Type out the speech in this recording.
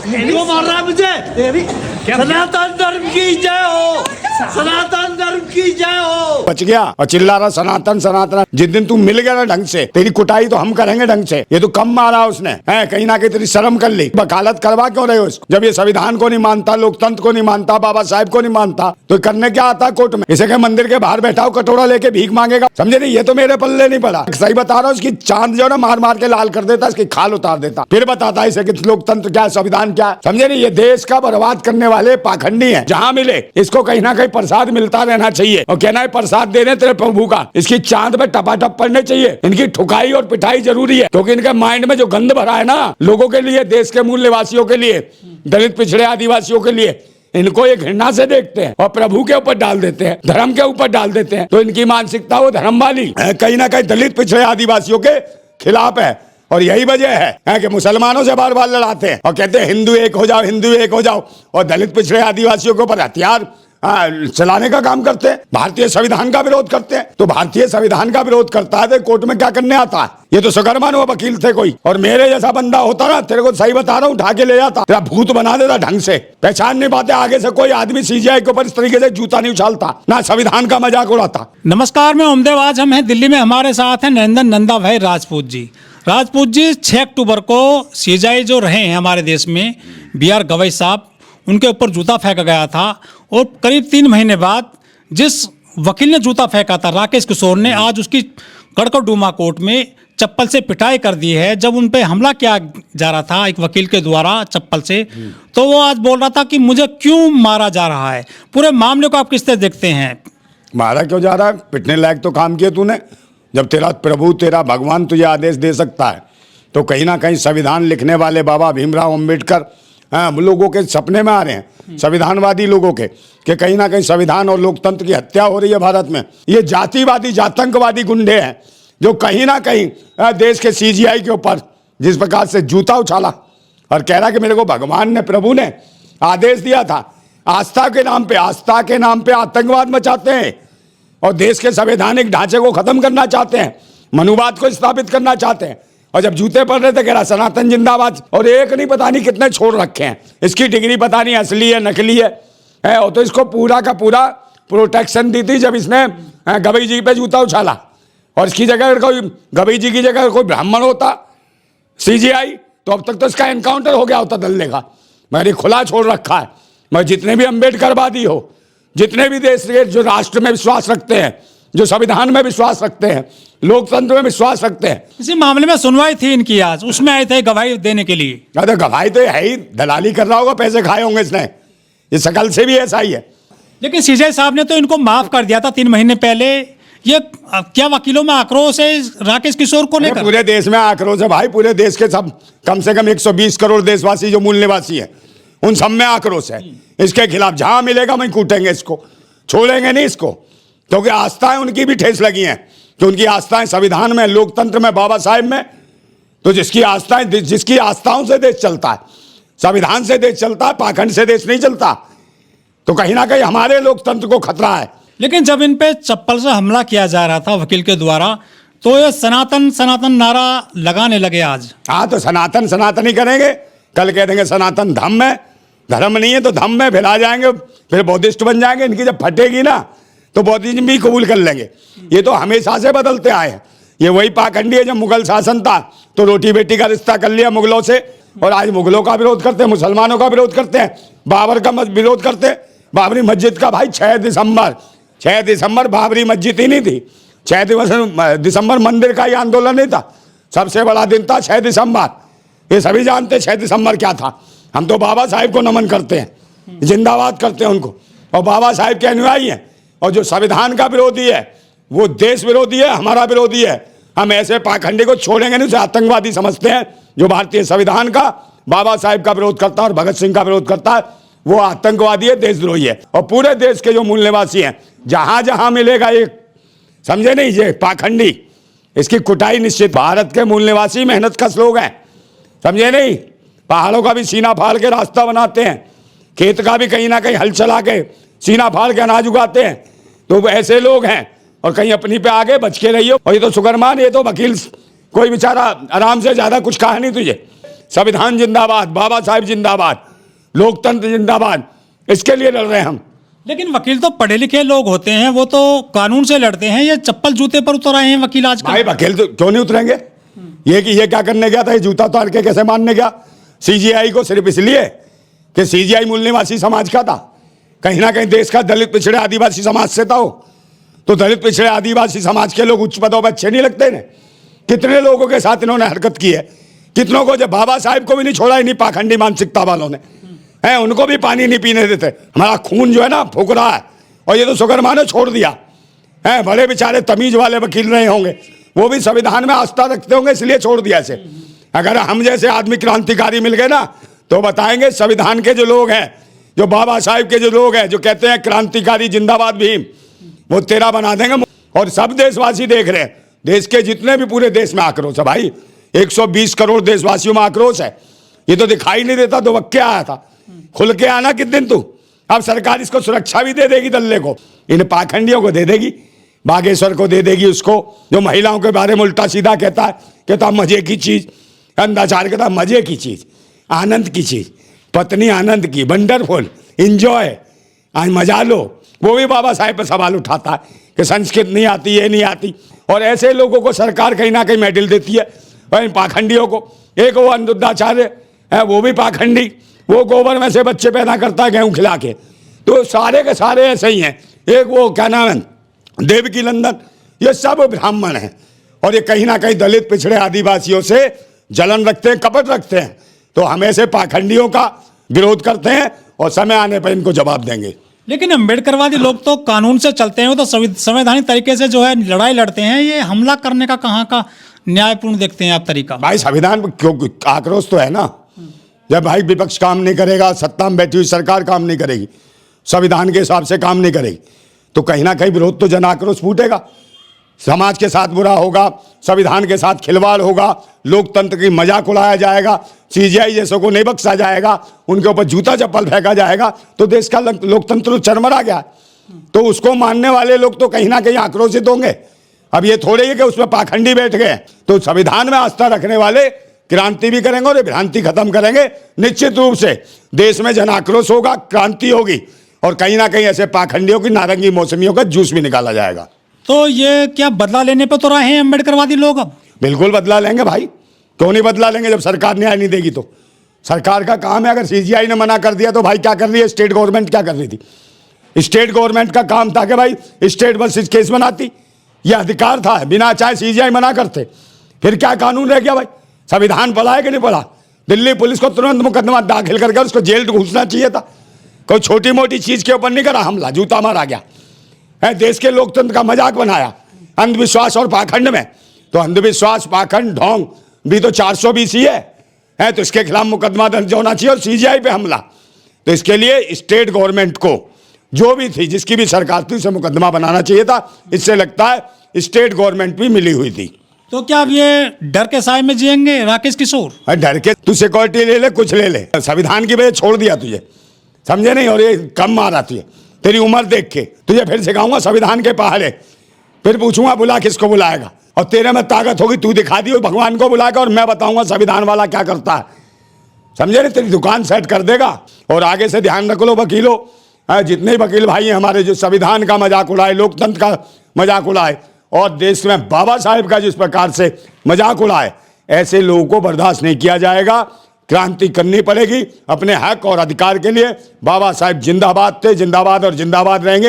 क्यों मार रहा है मुझे? सनातन धर्म की जय हो, सनातन धर्म की जय हो। बच गया और चिल्ला रहा सनातन सनातन। जिस दिन तू मिल गया ना ढंग से, तेरी कुटाई तो हम करेंगे ढंग से। ये तो कम मारा उसने, है कहीं ना कहीं तेरी शर्म कर ली। वकालत करवा क्यों रहे हो इसको? जब ये संविधान को नहीं मानता, लोकतंत्र को नहीं मानता, बाबा साहब को नहीं मानता, तो करने क्या आता है कोर्ट में? इसे के मंदिर के बाहर बैठा हो, कटोरा लेके भीख मांगेगा, समझे नहीं? ये तो मेरे पल्ले नहीं पड़ा। सही बता रहा हूँ, इसकी चांद जो ना मार मार के लाल कर देता, इसकी खाल उतार देता, फिर बताता इसे कि लोकतंत्र क्या, संविधान क्या, समझे नहीं? ये देश का बर्बाद करने वाले पाखंडी है। जहां मिले इसको कहीं ना कहीं प्रसाद मिलता रहना चाहिए और कहना है प्रसाद दे रहे तेरे प्रभु का। इसकी चांद पे टपाटप पड़ने चाहिए। इनकी ठुकाई और पिटाई जरूरी है, क्योंकि इनके माइंड में जो गंद भरा है ना लोगों के लिए, देश के मूल निवासियों के लिए, दलित पिछड़े आदिवासियों के लिए, इनको ये घृणा से देखते हैं और प्रभु के ऊपर डाल देते हैं, धर्म के ऊपर डाल देते हैं। तो इनकी मानसिकता वो धर्म वाली कहीं ना कहीं दलित पिछड़े आदिवासियों के खिलाफ है। और यही वजह है कि मुसलमानों से बार बार लड़ाते हैं और कहते हैं हिंदू एक हो जाओ, हिंदू एक हो जाओ, और दलित पिछड़े आदिवासियों के ऊपर हथियार चलाने का काम करते हैं। भारतीय संविधान का विरोध करते हैं। तो भारतीय संविधान का विरोध करता है तो कोर्ट में क्या करने आता है? ये तो सुकरमान वो वकील थे कोई, और मेरे जैसा बंदा होता ना, तेरे को सही बता रहा हूँ, उठा के ले जाता, तेरा भूत बना देता ढंग से। पहचान नहीं पाते आगे से कोई आदमी सीजीआई के ऊपर इस तरीके से जूता नहीं उछालता, ना संविधान का मजाक उड़ाता। नमस्कार, मैं ओमदेव। आज हम हैं दिल्ली में, हमारे साथ हैं नरेंद्र नंदा भाई राजपूत जी। राजपूत जी 6 अक्टूबर को सीजीआई जो रहे हैं हमारे देश में, BR गवई साहब, उनके ऊपर जूता फेंका गया था, और करीब 3 महीने बाद जिस वकील ने जूता फेंका था, राकेश किशोर ने, आज उसकी कड़कड़डूमा कोर्ट में चप्पल से पिटाई कर दी है। जब उन पे हमला किया जा रहा था एक वकील के द्वारा चप्पल से, तो वो आज बोल रहा था कि मुझे क्यों मारा जा रहा है। पूरे मामले को आप किस तरह देखते हैं? मारा क्यों जा रहा है? पिटने लायक तो काम किया तूने। जब तेरा प्रभु, तेरा भगवान तुझे आदेश दे सकता है, तो कहीं ना कहीं संविधान लिखने वाले बाबा भीमराव अम्बेडकर लोगों के सपने में आ रहे हैं, संविधानवादी लोगों के, कि कहीं ना कहीं संविधान और लोकतंत्र की हत्या हो रही है भारत में। ये जातिवादी, जातंकवादी गुंडे हैं जो कहीं ना कहीं देश के सीजीआई के ऊपर जिस प्रकार से जूता उछाला और कह रहा कि मेरे को भगवान ने, प्रभु ने आदेश दिया था। आस्था के नाम पे, आस्था के नाम पे आतंकवाद मचाते हैं और देश के संवैधानिक ढांचे को खत्म करना चाहते हैं, मनुवाद को स्थापित करना चाहते हैं। और जब जूते पड़ रहे थे कह रहा सनातन जिंदाबाद, और एक नहीं पता नहीं कितने छोड़ रखे हैं। इसकी डिग्री पता नहीं असली है नकली है। और तो इसको पूरा का पूरा प्रोटेक्शन दी थी जब इसने गवई जी पे जूता उछाला। और इसकी जगह कोई, गवई जी की जगह कोई ब्राह्मण होता सीजीआई, तो अब तक तो इसका एनकाउंटर हो गया होता दल्ले का। मैंने खुला छोड़ रखा है। मैं जितने भी अम्बेडकरवादी हो, जितने भी देश के जो राष्ट्र में विश्वास रखते हैं, जो संविधान में विश्वास रखते हैं, लोकतंत्र में विश्वास रखते हैं। इसी मामले में सुनवाई थी इनकी आज, उसमें आए थे गवाही देने के लिए। अरे गवाही तो है ही, दलाली कर रहा होगा, पैसे खाए होंगे इसने। ये शकल से भी ऐसा ही है। लेकिन सीजीआई साहब ने तो इनको माफ कर दिया था 3 महीने पहले। ये क्या वकीलों में आक्रोश है राकेश किशोर को लेकर? पूरे देश में आक्रोश है भाई। पूरे देश के सब कम से कम 120 करोड़ देशवासी जो मूल निवासी है, उन सब में आक्रोश है इसके खिलाफ। जहां मिलेगा वहीं कूटेंगे इसको, छोड़ेंगे नहीं इसको, क्योंकि आस्थाएं उनकी भी ठेस लगी हैं। कि उनकी आस्थाएं संविधान में, लोकतंत्र में, बाबा साहेब में। तो जिसकी आस्थाओं से देश चलता है, संविधान से देश चलता है, पाखंड से देश नहीं चलता। तो कहीं ना कहीं हमारे लोकतंत्र को खतरा है। लेकिन जब इन पे चप्पल से हमला किया जा रहा था वकील के द्वारा, तो ये सनातन सनातन नारा लगाने लगे आज। हाँ, तो सनातन सनातन ही करेंगे। कल कह देंगे सनातन धम्म है, धर्म नहीं है, तो धम्म में फैला जाएंगे, फिर बौद्धिस्ट बन जाएंगे। इनकी जब फटेगी ना तो बौद्धिज्म भी कबूल कर लेंगे। ये तो हमेशा से बदलते आए हैं। ये वही पाखंडी है। जब मुगल शासन था तो रोटी बेटी का रिश्ता कर लिया मुगलों से, और आज मुगलों का विरोध करते हैं, मुसलमानों का विरोध करते हैं, बाबर का विरोध करते हैं। बाबरी मस्जिद का भाई 6 दिसंबर बाबरी मस्जिद ही नहीं थी। 6 दिसंबर मंदिर का ही आंदोलन नहीं था। सबसे बड़ा दिन था 6 दिसंबर। ये सभी जानते 6 दिसंबर क्या था। हम तो बाबा साहेब को नमन करते हैं, जिंदाबाद करते हैं उनको, और बाबा साहेब के अनुयायी हैं। और जो संविधान का विरोधी है वो देश विरोधी है, हमारा विरोधी है। हम ऐसे पाखंडी को छोड़ेंगे नहीं। उसे आतंकवादी समझते हैं। जो भारतीय संविधान का, बाबा साहेब का विरोध करता है और भगत सिंह का विरोध करता है, वो आतंकवादी है, देशद्रोही है। और पूरे देश के जो मूल निवासी हैं, जहां जहां मिलेगा एक, समझे नहीं, ये पाखंडी, इसकी कुटाई निश्चित। भारत के मूल निवासी मेहनत कश लोग हैं, समझे नहीं। पहाड़ों का भी सीना फाड़ के रास्ता बनाते हैं, खेत का भी कहीं ना कहीं हल चला के सीना फाड़ के अनाज उगाते हैं। तो ऐसे लोग हैं, और कहीं अपनी पे आगे बच के रहियो। और ये तो शुक्रमान, ये तो वकील कोई बेचारा आराम से, ज्यादा कुछ कहा नहीं तुझे। संविधान जिंदाबाद, बाबा साहेब जिंदाबाद, लोकतंत्र जिंदाबाद, इसके लिए लड़ रहे हैं हम। लेकिन वकील तो पढ़े लिखे लोग होते हैं, वो तो कानून से लड़ते हैं। ये चप्पल जूते पर उतर आए हैं वकील आजकल। भाई वकील तो क्यों नहीं उतरेंगे? ये क्या करने गया था? ये जूता उतार के कैसे मानने गया सीजीआई को? सिर्फ इसलिए कि सीजीआई मूल निवासी समाज का था, कहीं ना कहीं देश का दलित पिछड़े आदिवासी समाज से था वो। तो दलित पिछड़े आदिवासी समाज के लोग उच्च पदों पर अच्छे नहीं लगते ना? कितने लोगों के साथ इन्होंने हरकत की है, कितनों को, जब बाबा साहेब को भी नहीं छोड़ा इन्हीं पाखंडी मानसिकता वालों ने, है उनको भी पानी नहीं पीने देते। हमारा खून जो है ना फूक रहा है, और ये तो शुक्र ने छोड़ दिया है। बड़े बेचारे तमीज वाले वकील रहे होंगे, वो भी संविधान में आस्था रखते होंगे इसलिए छोड़ दिया इसे। अगर हम जैसे आदमी क्रांतिकारी मिल गए ना तो बताएंगे संविधान के जो लोग हैं, जो बाबा साहेब के जो लोग हैं, जो कहते हैं क्रांतिकारी जिंदाबाद भीम, वो तेरा बना देंगे। और सब देशवासी देख रहे हैं, देश के जितने भी, पूरे देश में आक्रोश है भाई। 120 करोड़ देशवासियों में आक्रोश है। ये तो दिखाई नहीं देता, तो वक्त क्या आया था? खुल के आना किस दिन तू। अब सरकार इसको सुरक्षा भी दे देगी, दल्ले को, इन पाखंडियों को दे देगी, बागेश्वर को दे देगी, उसको जो महिलाओं के बारे में उल्टा सीधा कहता मजे की चीज, अंधाचार कहता मजे की चीज, आनंद की चीज, पत्नी आनंद की, वंडरफुल, इंजॉय, आज मजा लो। वो भी बाबा साहेब पर सवाल उठाता है कि संस्कृत नहीं आती, ये नहीं आती। और ऐसे लोगों को सरकार कहीं ना कहीं मेडल देती है, और इन पाखंडियों को। एक वो अनुद्धाचार्य है, वो भी पाखंडी, वो गोबर में से बच्चे पैदा करता है गेहूं खिला के। तो सारे के सारे ऐसे ही हैं। एक वो क्या नाम है, देवकी नंदन, ये सब ब्राह्मण हैं, और ये कहीं ना कहीं दलित पिछड़े आदिवासियों से जलन रखते हैं, कपट रखते हैं। तो हम ऐसे पाखंडियों का विरोध करते हैं, और समय आने पर इनको जवाब देंगे। लेकिन अम्बेडकरवादी लोग तो कानून से चलते हैं, वो तो संवैधानिक तरीके से जो है लड़ाई लड़ते हैं। ये हमला करने का कहाँ का न्यायपूर्ण देखते हैं आप तरीका? भाई संविधान पर क्यों आक्रोश तो है ना। जब भाई विपक्ष काम नहीं करेगा, सत्ता में बैठी हुई सरकार काम नहीं करेगी, संविधान के हिसाब से काम नहीं करेगी, तो कहीं ना कहीं विरोध तो जन आक्रोश फूटेगा। समाज के साथ बुरा होगा, संविधान के साथ खिलवाड़ होगा, लोकतंत्र की मजाक उड़ाया जाएगा, सीजीआई जैसों को नहीं बख्शा जाएगा, उनके ऊपर जूता चप्पल फेंका जाएगा, तो देश का लोकतंत्र चरमरा गया। तो उसको मानने वाले लोग तो कहीं ना कहीं आक्रोशित होंगे। अब ये थोड़े ही कि उसमें पाखंडी बैठ गए, तो संविधान में आस्था रखने वाले क्रांति भी करेंगे और भ्रांति खत्म करेंगे। निश्चित रूप से देश में जन आक्रोश होगा, क्रांति होगी, और कहीं ना कहीं ऐसे पाखंडियों की, नारंगी मौसमियों का जूस भी निकाला जाएगा। तो ये क्या बदला लेने पे तो रहे हैं अम्बेडकरवादी लोग? अब बिल्कुल बदला लेंगे भाई, क्यों नहीं बदला लेंगे जब सरकार न्याय नहीं देगी तो। सरकार का काम है, अगर सीजीआई ने मना कर दिया तो भाई क्या कर रही है स्टेट गवर्नमेंट? क्या कर रही थी स्टेट गवर्नमेंट? का काम था कि भाई स्टेट वर्सेस केस बनाती, यह अधिकार था, बिना चाहे सीजीआई मना करते। फिर क्या कानून रह गया भाई? संविधान पढ़ा है कि नहीं पढ़ा? दिल्ली पुलिस को तुरंत मुकदमा दाखिल करके उसको जेल घुसना चाहिए था। कोई छोटी मोटी चीज के ऊपर नहीं करा हमला, जूता मारा गया है, देश के लोकतंत्र का मजाक बनाया अंधविश्वास और पाखंड में। तो अंधविश्वास, पाखंड, ढोंग भी तो 420 ही है, तो इसके खिलाफ मुकदमा दर्ज होना चाहिए, और सीजीआई पे हमला। तो इसके लिए स्टेट गवर्नमेंट को, जो भी थी, जिसकी भी सरकार थी, उसे मुकदमा बनाना चाहिए था। इससे लगता है स्टेट गवर्नमेंट भी मिली हुई थी। तो क्या अब ये डर के साए में जिएंगे राकेश किशोर? डर के तू सिक्योरिटी ले ले, कुछ ले ले, संविधान की वजह छोड़ दिया तुझे, समझे नहीं? और ये कम मार आती है तेरी उम्र देख के, तुझे फिर सिखाऊंगा संविधान के पहले, फिर पूछूंगा बुला किसको बुलाएगा, और तेरे में ताकत होगी, तू दिखा दी भगवान को बुलाएगा, और मैं बताऊंगा संविधान वाला क्या करता है, समझे नहीं? तेरी दुकान सेट कर देगा। और आगे से ध्यान रख लो वकीलों, जितने ही वकील भाई हैं हमारे, जो संविधान का मजाक उड़ाए, लोकतंत्र का मजाक उड़ाए, और देश में बाबा साहेब का जिस प्रकार से मजाक उड़ाए, ऐसे लोगों को बर्दाश्त नहीं किया जाएगा। क्रांति करनी पड़ेगी अपने हक और अधिकार के लिए। बाबा साहेब जिंदाबाद थे, जिंदाबाद और जिंदाबाद रहेंगे।